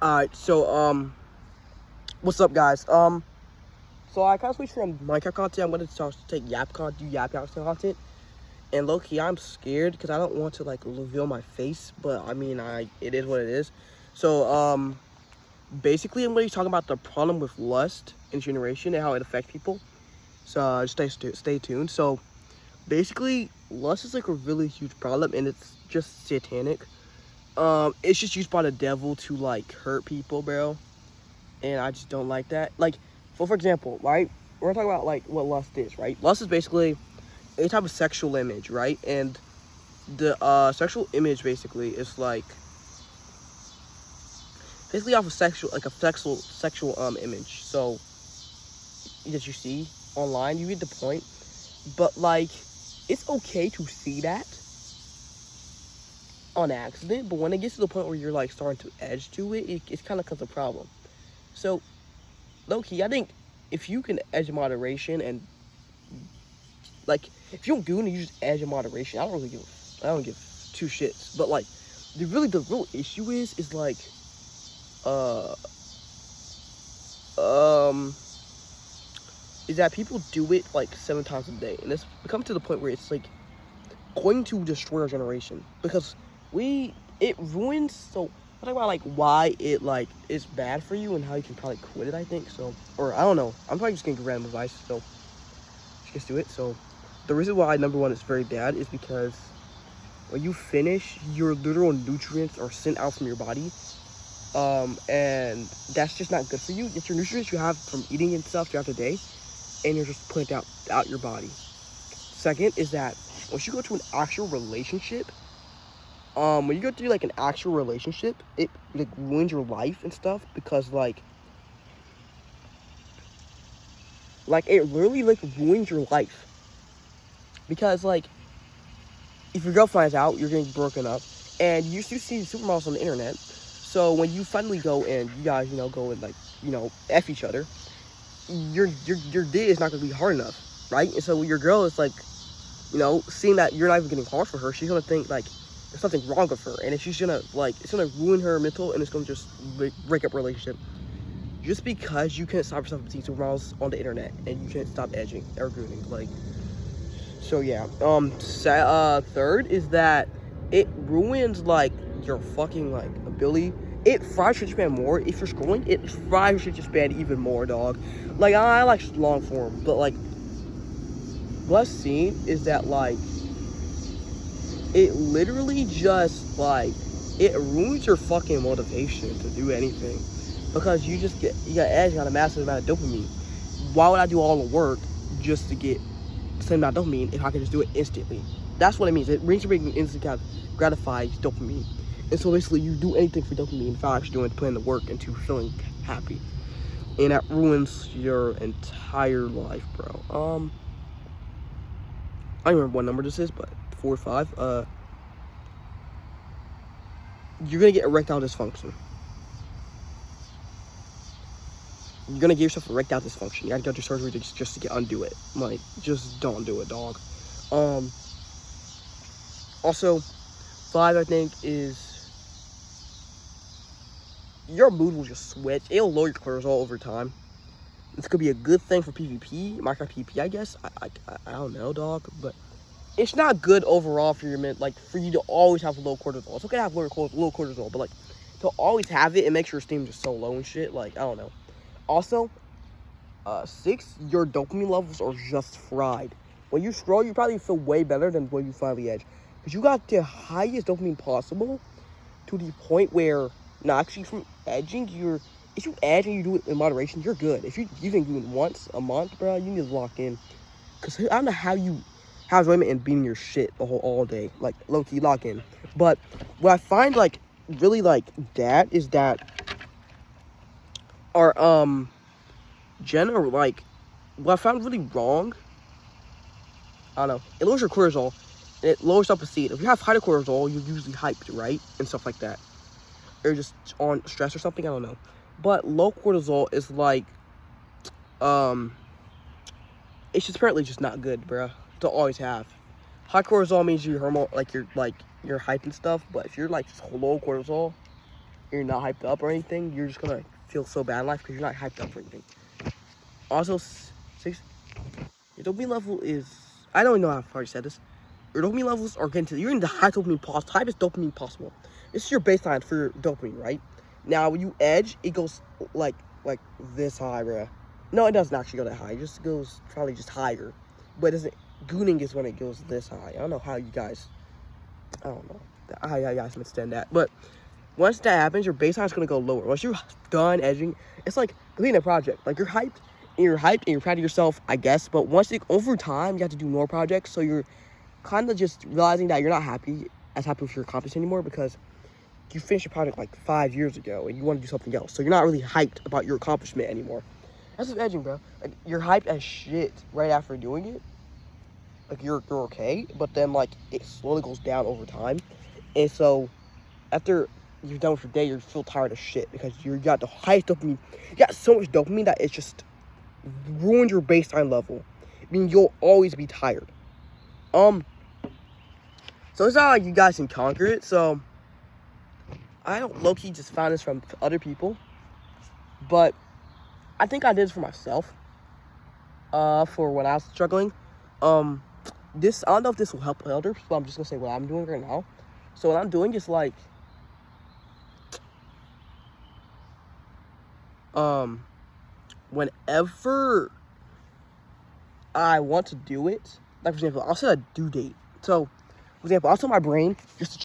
Alright, so, what's up, guys? So I kind of switched from Minecraft content. I'm going to start to take do Yap content. And low-key, I'm scared because I don't want to, like, reveal my face. But, I mean, it is what it is. So, basically, I'm going to be talking about the problem with lust in generation and how it affects people. So, stay tuned. So, basically, lust is, like, a really huge problem, and it's just satanic. It's just used by the devil to, like, hurt people, bro. And I just don't like that. Like, for example, right? We're talking about, like, what lust is, right? Lust is basically a type of sexual image, right? And the sexual image basically is like basically off of sexual image. So that you see online, you get the point. But like, it's okay to see that on accident, but when it gets to the point where you're like starting to edge to it, it's kind of becomes a problem. So low-key, I think if you can edge in moderation and like if you don't do it and you just edge in moderation, I don't give two shits. But like the real issue is like is that people do it like 7 times a day, and it's become to the point where it's like going to destroy our generation because it ruins. So I talk about like why it like is bad for you and how you can probably quit it. I think so, or I don't know. I'm probably just getting random advice, so just do it. So the reason why number one is very bad is because when you finish, your literal nutrients are sent out from your body, and that's just not good for you. It's your nutrients you have from eating and stuff throughout the day, and you're just putting it out your body. Second is that once you go to an actual relationship, when you go through like an actual relationship, it like ruins your life and stuff because like it literally like ruins your life. Because like if your girl finds out you're getting broken up, and you see supermodels on the internet, so when you finally go and you guys go and like F each other, your D is not gonna be hard enough, right? And so when your girl is like seeing that you're not even getting hard for her, she's gonna think like there's something wrong with her, and she's gonna it's gonna ruin her mental, and it's gonna just break up relationship. Just because you can't stop yourself from seeing supermodels on the internet, and you can't stop edging or gooning, like. So yeah. Third is that it ruins like your fucking like ability. It fries your attention span more. If you're scrolling, it fries your attention span even more, dog. Like I like long form, but like what I've seen is that like it literally just like it ruins your fucking motivation to do anything because you got edge, got a massive amount of dopamine. Why would I do all the work just to get the same amount of dopamine if I can just do it instantly? That's what it means. It brings you instant gratifies dopamine. And so basically you do anything for dopamine without actually putting the work into feeling happy. And that ruins your entire life, bro. I don't remember what number this is, but 4 or 5. You're gonna get erectile dysfunction. You're gonna give yourself erectile dysfunction. You gotta go to surgery just to undo it. Like, just don't do it, dog. Also, 5 I think is your mood will just switch. It'll lower your cortisol over time. This could be a good thing for PvP, Minecraft PvP, I guess. I don't know, dog, but it's not good overall for your for you to always have low cortisol. It's okay to have low cortisol, but like to always have it, it makes your esteem just so low and shit. Like, I don't know. Also, 6, your dopamine levels are just fried. When you scroll, you probably feel way better than when you finally edge, because you got the highest dopamine possible to the point where, actually from edging, if you edge and you do it in moderation, you're good. If you can do it once a month, bro, you need to lock in. Because I don't know how you have enjoyment in beating your shit all day. Like, low-key, lock in. But what I find, like, really, like, that is that our, like, what I found really wrong, I don't know, it lowers your cortisol, and it lowers self-esteem. If you have higher cortisol, you're usually hyped, right? And stuff like that. Or just on stress or something, I don't know. But low cortisol is like, it's just apparently just not good, bruh, to always have. High cortisol means you're hyped and stuff, but if you're like just low cortisol, you're not hyped up or anything, you're just gonna feel so bad in life because you're not hyped up for anything. Also, 6, your dopamine level is, I don't know how far you said this. Your dopamine levels are getting to, you're in the highest dopamine possible. This is your baseline for your dopamine, right? Now, when you edge, it goes like this high, bruh. No, it doesn't actually go that high. It just goes probably just higher. But it doesn't, gooning is when it goes this high. I don't know how you guys, I don't know how you guys understand that. But once that happens, your baseline is going to go lower. Once you're done edging, it's like completing a project. Like, you're hyped and you're proud of yourself, I guess. But once over time, you have to do more projects. So you're kind of just realizing that you're not as happy with your accomplishment anymore because you finished your project like 5 years ago and you want to do something else. So you're not really hyped about your accomplishment anymore. That's just edging, bro. Like, you're hyped as shit right after doing it. Like, you're okay, but then, like, it slowly goes down over time. And so, after you're done with your day, you feel tired of shit because you got the highest dopamine. You got so much dopamine that it's just ruined your baseline level. I mean, you'll always be tired. So it's not like you guys can conquer it. So, I don't low-key just found this from other people. But I think I did this for myself. For when I was struggling. I don't know if this will help others, but I'm just gonna say what I'm doing right now. So what I'm doing is like, whenever I want to do it, like for example, I'll set a due date. So, for example, I'll tell my brain just to